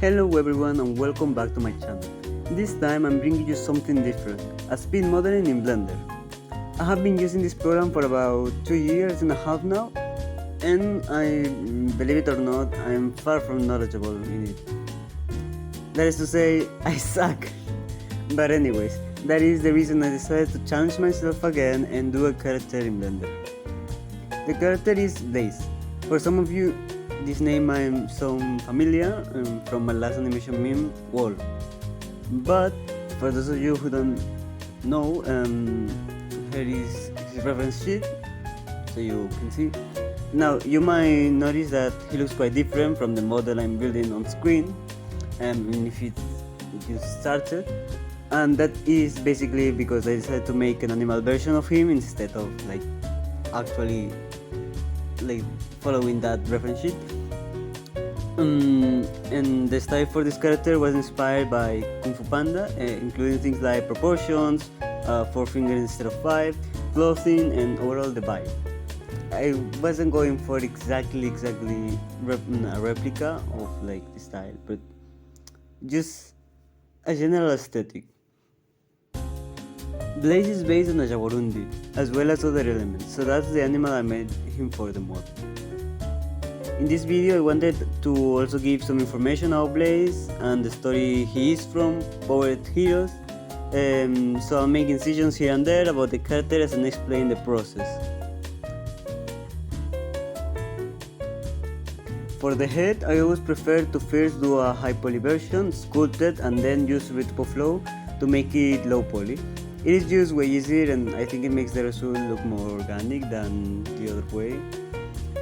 Hello everyone and welcome back to my channel. This time I'm bringing you something different, a speed modeling in Blender. I have been using this program for about 2 years and a half now, and believe it or not, I'm far from knowledgeable in it. That is to say, I suck. But anyways, that is the reason I decided to challenge myself again and do a character in Blender. The character is Blaze. For some of you, this name might sound familiar from my last animation meme, Wall. But for those of you who don't know, here is his reference sheet, so you can see. Now you might notice that he looks quite different from the model I'm building on screen, even if it just started. And that is basically because I decided to make an animal version of him instead of actually following that reference sheet. And the style for this character was inspired by Kung Fu Panda, including things like proportions, 4 fingers instead of 5, clothing, and overall the vibe. I wasn't going for exactly a replica of the style, but just a general aesthetic. Blaze is based on a jaguarundi, as well as other elements, so that's the animal I made him for the mod. In this video I wanted to also give some information about Blaze and the story he is from, Powered Heroes, so I'll make incisions here and there about the characters and explain the process. For the head, I always prefer to first do a high poly version, sculpted, and then use Retopo Flow to make it low poly. It is just way easier and I think it makes the result look more organic than the other way.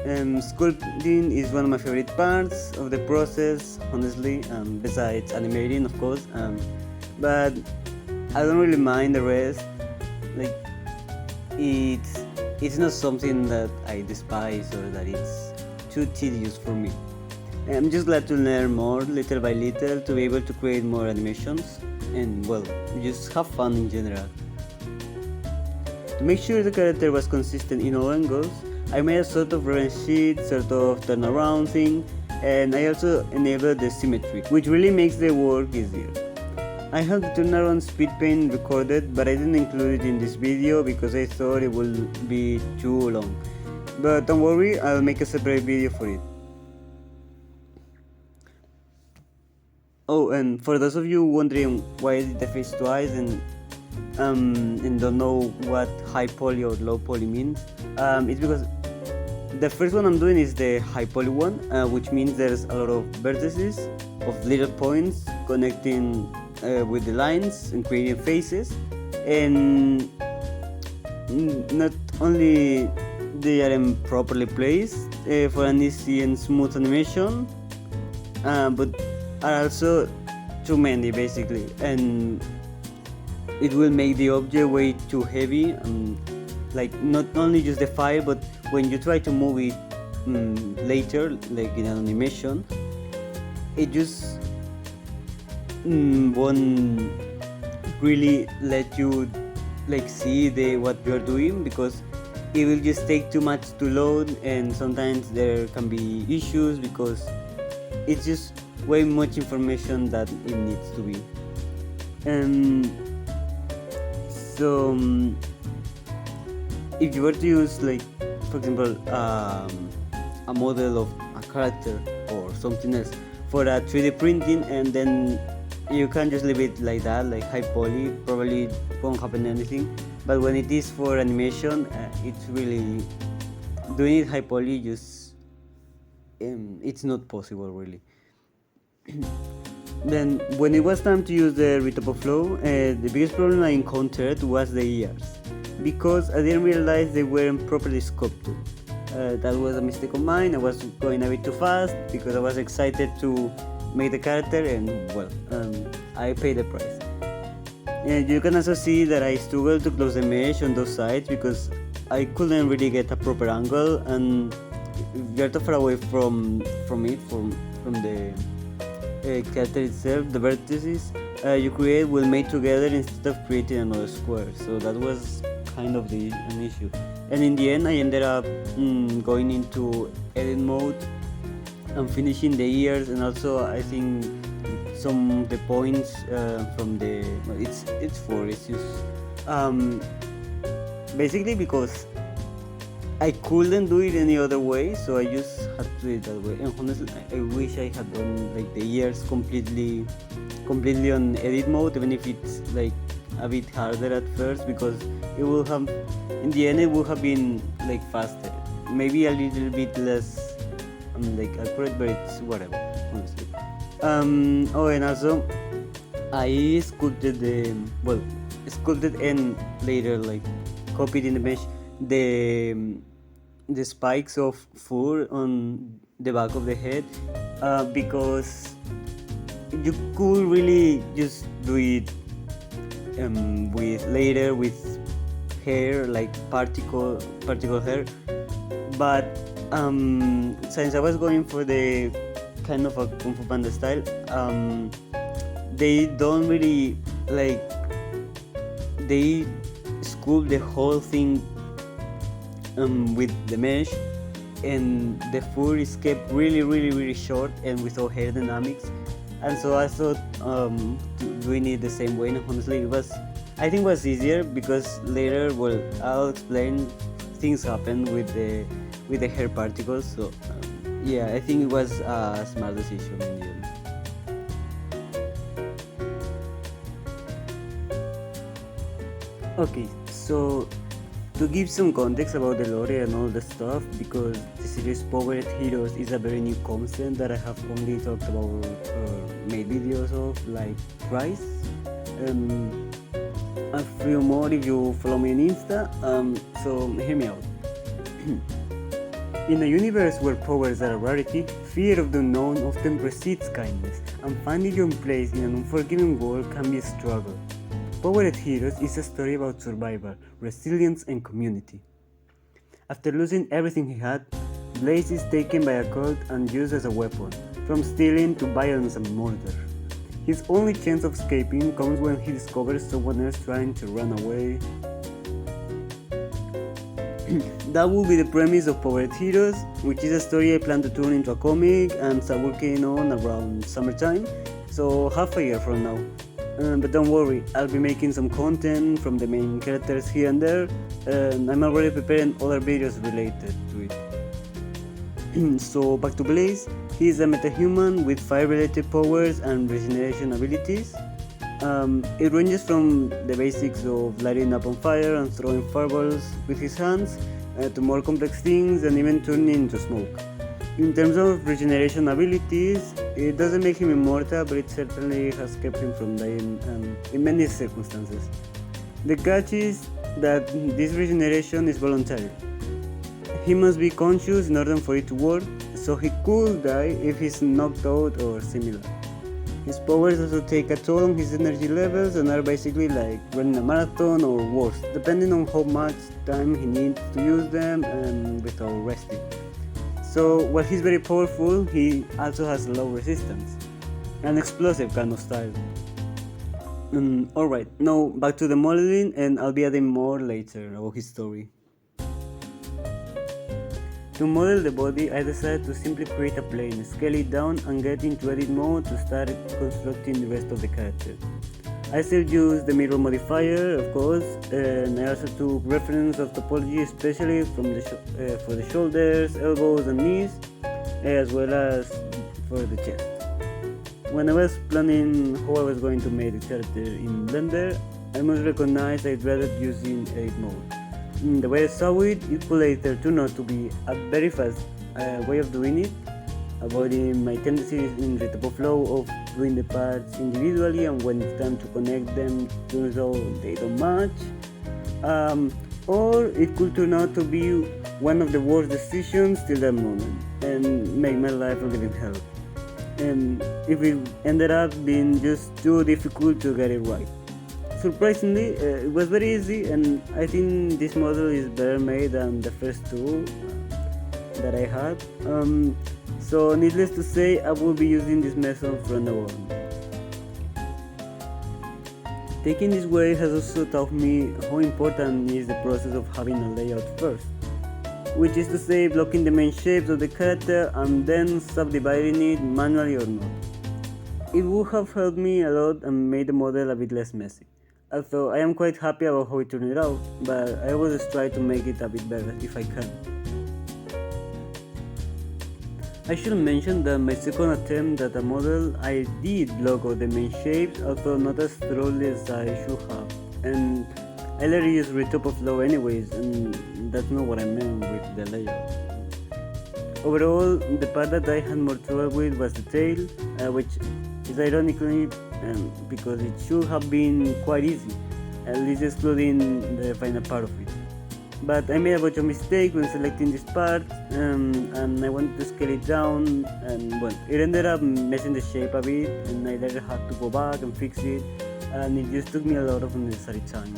Sculpting is one of my favorite parts of the process, honestly, besides animating of course, but I don't really mind the rest. It's not something that I despise or that it's too tedious for me. I'm just glad to learn more little by little to be able to create more animations and just have fun in general. To make sure the character was consistent in all angles, I made a sort of reference sheet, sort of turnaround thing, and I also enabled the symmetry, which really makes the work easier. I have the turnaround speed paint recorded, but I didn't include it in this video because I thought it would be too long. But don't worry, I'll make a separate video for it. Oh, and for those of you wondering why I did the face twice and don't know what high poly or low poly means, it's because the first one I'm doing is the high poly one, which means there's a lot of vertices of little points connecting with the lines and creating faces, and not only they are properly placed for an easy and smooth animation, but are also too many basically, and it will make the object way too heavy, not only just the file, but when you try to move it later, in an animation, it just won't really let you see what you're doing, because it will just take too much to load, and sometimes there can be issues because it's just way much information that it needs to be. So if you were to use for example a model of a character or something else for a 3D printing, and then you can't just leave it like that, high poly, probably won't happen anything. But when it is for animation, it's really doing it high poly, just it's not possible really. Then when it was time to use the Retopo Flow, the biggest problem I encountered was the ears, because I didn't realize they weren't properly sculpted. That was a mistake of mine. I was going a bit too fast because I was excited to make the character, and I paid the price. And you can also see that I struggled to close the mesh on those sides because I couldn't really get a proper angle, and if you're too far away from the character itself, the vertices you create will mate together instead of creating another square, so that was kind of an issue. And in the end I ended up going into edit mode and finishing the ears, and also I think some of the points from the it's 4. It's just basically because I couldn't do it any other way, so I just had to do it that way. And honestly, I wish I had done like the years completely on edit mode, even if it's like a bit harder at first, because it will have, in the end, it would have been like faster, maybe a little bit less like accurate, but it's whatever, honestly. Oh, and also I sculpted and later like copied in the mesh the spikes of fur on the back of the head, because you could really just do it with hair, like particle hair, but since I was going for the kind of a Kung Fu Panda style, they don't really like, they sculpt the whole thing with the mesh, and the fur is kept really short and without hair dynamics. And so I thought doing it the same way, and honestly I think it was easier, because later, well, I'll explain, things happen with the hair particles. So yeah, I think it was a smart decision in the end. Okay, so to give some context about the lore and all the stuff, because the series Powered Heroes is a very new concept that I have only talked about or made videos of like twice. A few more if you follow me on Insta, so hear me out. In a universe where powers are a rarity, fear of the unknown often precedes kindness, and finding your place in an unforgiving world can be a struggle. Powered Heroes is a story about survival, resilience, and community. After losing everything he had, Blaze is taken by a cult and used as a weapon, from stealing to violence and murder. His only chance of escaping comes when he discovers someone else trying to run away. That will be the premise of Powered Heroes, which is a story I plan to turn into a comic and start working on around summertime, so half a year from now. But don't worry, I'll be making some content from the main characters here and there, and I'm already preparing other videos related to it. So back to Blaze. He is a metahuman with fire-related powers and regeneration abilities. It ranges from the basics of lighting up on fire and throwing fireballs with his hands to more complex things and even turning into smoke. In terms of regeneration abilities, it doesn't make him immortal, but it certainly has kept him from dying in many circumstances. The catch is that this regeneration is voluntary. He must be conscious in order for it to work, so he could die if he's knocked out or similar. His powers also take a toll on his energy levels and are basically like running a marathon or worse, depending on how much time he needs to use them and without resting. So while he's very powerful, he also has low resistance, an explosive kind of style. Alright, now back to the modeling, and I'll be adding more later about his story. To model the body, I decided to simply create a plane, scale it down, and get into edit mode to start constructing the rest of the character. I still use the mirror modifier, of course, and I also took reference of topology, especially from for the shoulders, elbows, and knees, as well as for the chest. When I was planning how I was going to make the character in Blender, I must recognize I dreaded using edit mode. The way I saw it, it could later turn out to be a very fast way of doing it, avoiding my tendencies in the type of flow of doing the parts individually, and when it's time to connect them, turns out they don't match. Or it could turn out to be one of the worst decisions till that moment and make my life a living hell. And if it ended up being just too difficult to get it right. Surprisingly, it was very easy, and I think this model is better made than the first two that I had. So needless to say, I will be using this method from now on. Taking this way has also taught me how important is the process of having a layout first, which is to say blocking the main shapes of the character and then subdividing it manually or not. It would have helped me a lot and made the model a bit less messy. Although I am quite happy about how it turned out, but I always try to make it a bit better if I can. I should mention that my second attempt at a model, I did block out the main shapes, although not as thoroughly as I should have. And I let it use retop of flow anyways, and that's not what I meant with the layout. Overall, the part that I had more trouble with was the tail, which is ironically because it should have been quite easy, at least excluding the final part of it. But I made a bunch of mistakes when selecting this part, and I wanted to scale it down, and well, it ended up messing the shape a bit, and I later had to go back and fix it, and it just took me a lot of unnecessary time.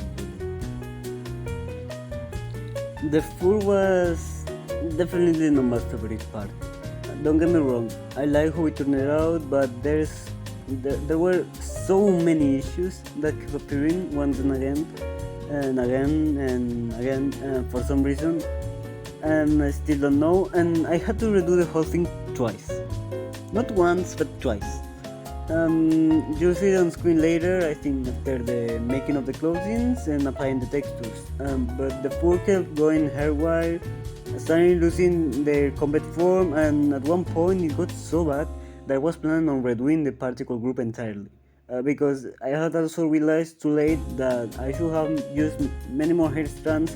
The fur was definitely not my favorite part. Don't get me wrong, I like how it turned out, but there were so many issues that kept appearing once and again for some reason, and I still don't know, and I had to redo the whole thing twice. Not once, but twice. You'll see it on screen later, I think after the making of the clothings and applying the textures. But the fur kept going haywire, starting losing their combat form, and at one point it got so bad that I was planning on redoing the particle group entirely. Because I had also realized too late that I should have used many more hair strands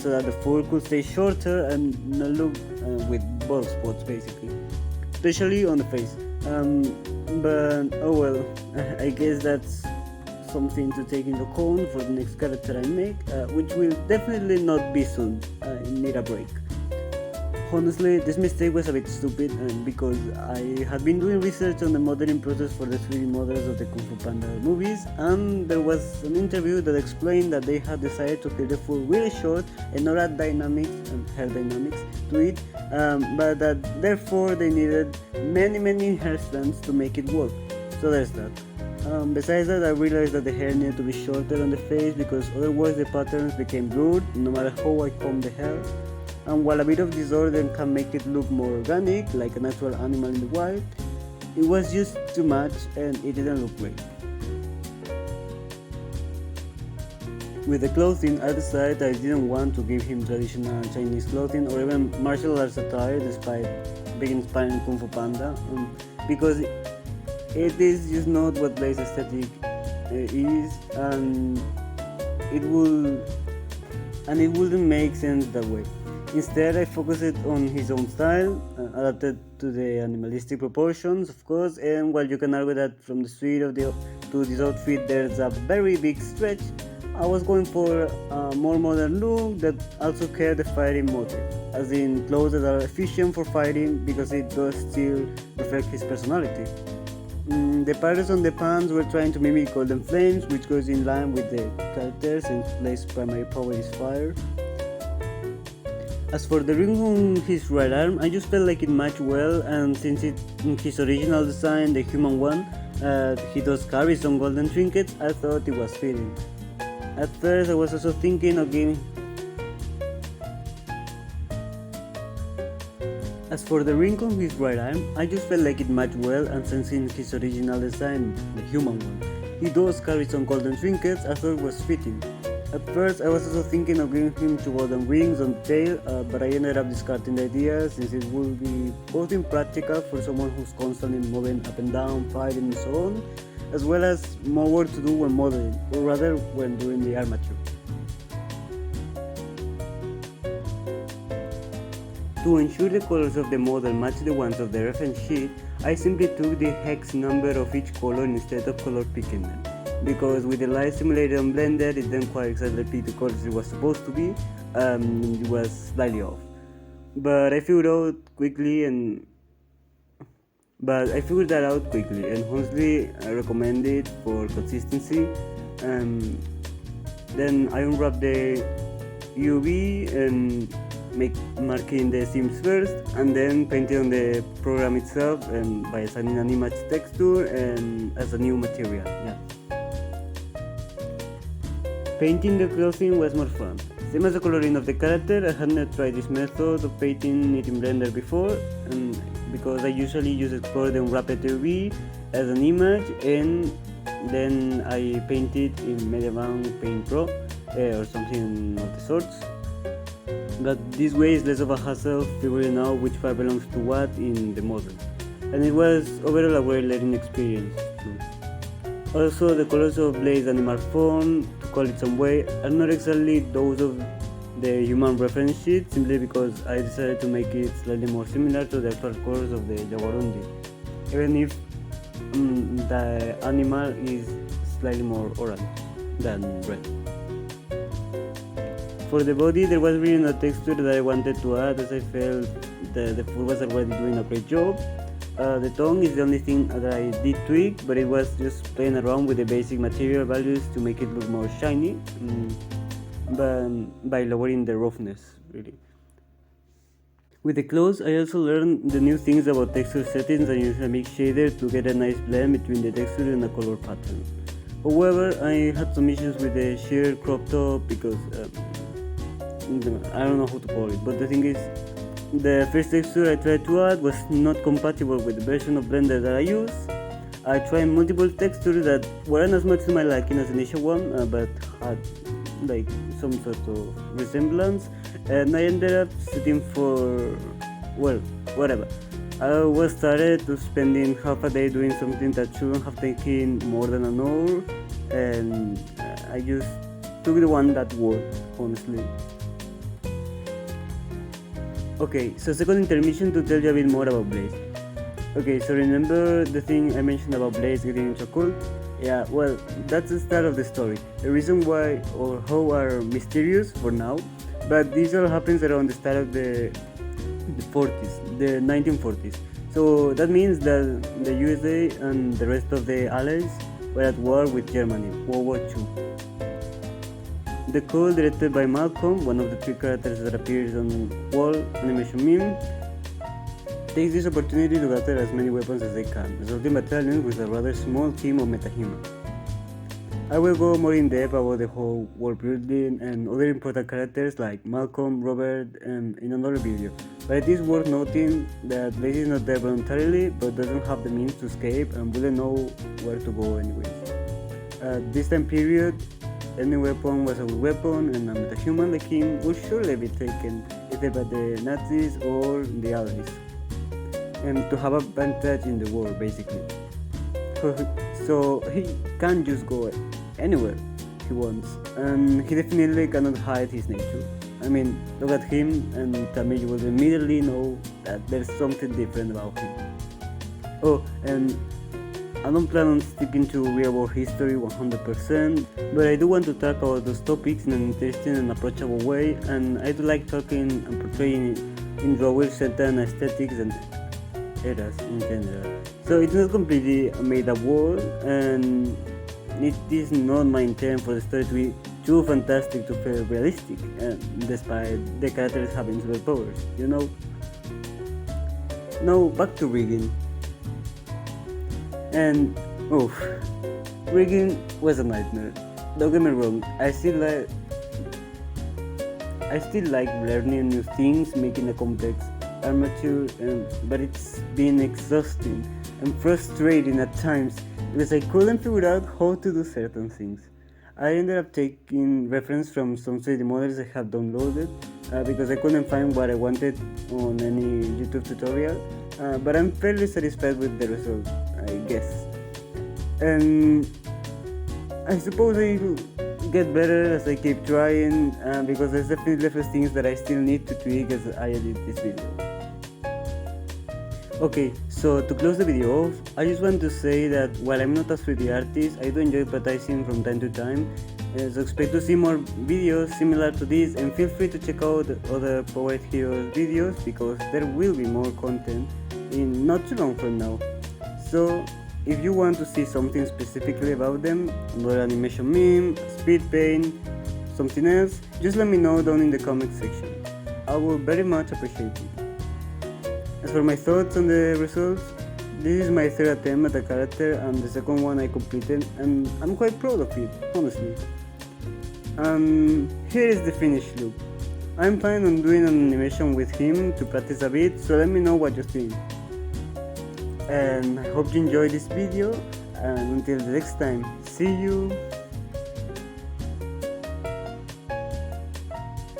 so that the fur could stay shorter and not look with bald spots basically, especially on the face. But oh well, I guess that's something to take into account for the next character I make, which will definitely not be soon. I need a break. Honestly, this mistake was a bit stupid because I had been doing research on the modeling process for the 3D models of the Kung Fu Panda movies, and there was an interview that explained that they had decided to keep the fur really short and not add dynamics and hair dynamics to it, but that therefore they needed many hair strands to make it work. So there's that. Besides that, I realized that the hair needed to be shorter on the face because otherwise the patterns became blurred no matter how I combed the hair. And while a bit of disorder can make it look more organic, like a natural animal in the wild, it was just too much and it didn't look great. With the clothing, I decided I didn't want to give him traditional Chinese clothing or even martial arts attire despite being inspired in Kung Fu Panda, because it is just not what Blaze's aesthetic is, and it wouldn't make sense that way. Instead, I focused on his own style, adapted to the animalistic proportions, of course, and while you can argue that from the suit to this outfit there's a very big stretch, I was going for a more modern look that also carried the fighting motive, as in clothes that are efficient for fighting because it does still reflect his personality. The patterns on the pants were trying to mimic golden flames, which goes in line with the character since Blaze's primary power is fire. As for the ring on his right arm, I just felt like it matched well, and since it's in his original design, the human one, he does carry some golden trinkets, I thought it was fitting. At first I was also thinking of giving... As for the ring on his right arm, I just felt like it matched well, and since in his original design, the human one, he does carry some golden trinkets, I thought it was fitting. At first, I was also thinking of giving him 2 golden rings on the tail, but I ended up discarding the idea since it would be both impractical for someone who's constantly moving up and down, fighting and so on, as well as more work to do when modeling, or rather when doing the armature. To ensure the colors of the model match the ones of the reference sheet, I simply took the hex number of each color instead of color picking them, because with the light simulated on Blender it didn't quite exactly pick the colors it was supposed to be, it was slightly off. But I figured that out quickly and honestly I recommend it for consistency. Then I unwrap the UV and marking the seams first, and then painting on the program itself by assigning an image texture and as a new material. Painting the clothing was more fun. Same as the coloring of the character, I had not tried this method of painting it in Blender before, and because I usually just export the unwrapped TV as an image and then I paint it in MediaBank Paint Pro or something of the sorts. But this way is less of a hassle figuring out which file belongs to what in the model, and it was overall a great learning experience too. Also, the colors of Blade's animal form, to call it some way, are not exactly those of the human reference sheet, simply because I decided to make it slightly more similar to the actual colors of the jaguarundi, even if the animal is slightly more orange than red. For the body, there was really no texture that I wanted to add, as I felt that the food was already doing a great job. The tongue is the only thing that I did tweak, but it was just playing around with the basic material values to make it look more shiny, but by lowering the roughness, really. With the clothes, I also learned the new things about texture settings and using a mix shader to get a nice blend between the texture and the color pattern. However, I had some issues with the sheer crop top because I don't know how to call it, but the thing is, the first texture I tried to add was not compatible with the version of Blender that I use. I tried multiple textures that weren't as much to my liking as the initial one, but had like some sort of resemblance, and I ended up sitting for, well, whatever. I was started to spending half a day doing something that shouldn't have taken more than an hour, and I just took the one that worked, honestly. Okay, so second intermission to tell you a bit more about Blaze. Okay, so remember the thing I mentioned about Blaze getting into a cult? Yeah, well, that's the start of the story. The reason why or how are mysterious for now, but this all happens around the start of the 40s, the 1940s. So that means that the USA and the rest of the Allies were at war with Germany, World War II. The cult, directed by Malcolm, one of the three characters that appears on Wall animation meme, takes this opportunity to gather as many weapons as they can, resulting battalions with a rather small team of metahumans. I will go more in depth about the whole world building and other important characters like Malcolm, Robert, in another video, but it is worth noting that Blaze is not there voluntarily but doesn't have the means to escape and wouldn't know where to go anyways. At this time period, any weapon was a good weapon, and a metahuman like him would surely be taken either by the Nazis or the Allies, and to have advantage in the war, basically. So he can't just go anywhere he wants, and he definitely cannot hide his nature. I mean, look at him and tell me you will immediately know that there's something different about him. Oh, and I don't plan on sticking to real world history 100%, but I do want to talk about those topics in an interesting and approachable way, and I do like talking and portraying in drawings certain aesthetics and eras in general. So it's not completely a made up world, and it is not my intent for the story to be too fantastic to feel realistic, despite the characters having superpowers, you know? Now back to rigging. And rigging was a nightmare. Don't get me wrong, I still like learning new things, making a complex armature, but it's been exhausting and frustrating at times because I couldn't figure out how to do certain things. I ended up taking reference from some 3D models I had downloaded because I couldn't find what I wanted on any YouTube tutorial, but I'm fairly satisfied with the result, I guess. And I suppose I will get better as I keep trying, because there's definitely a few things that I still need to tweak as I edit this video. Okay, so to close the video off, I just want to say that while I'm not a 3D artist, I do enjoy practicing from time to time, so expect to see more videos similar to this, and feel free to check out other Powered Heroes videos because there will be more content in not too long from now. So if you want to see something specifically about them, another animation meme, speed paint, something else, just let me know down in the comment section. I would very much appreciate it. As for my thoughts on the results, this is my third attempt at a character and the second one I completed, and I'm quite proud of it, honestly. Here is the finished look. I'm planning on doing an animation with him to practice a bit, so let me know what you think. and I hope you enjoyed this video, and until the next time, see you.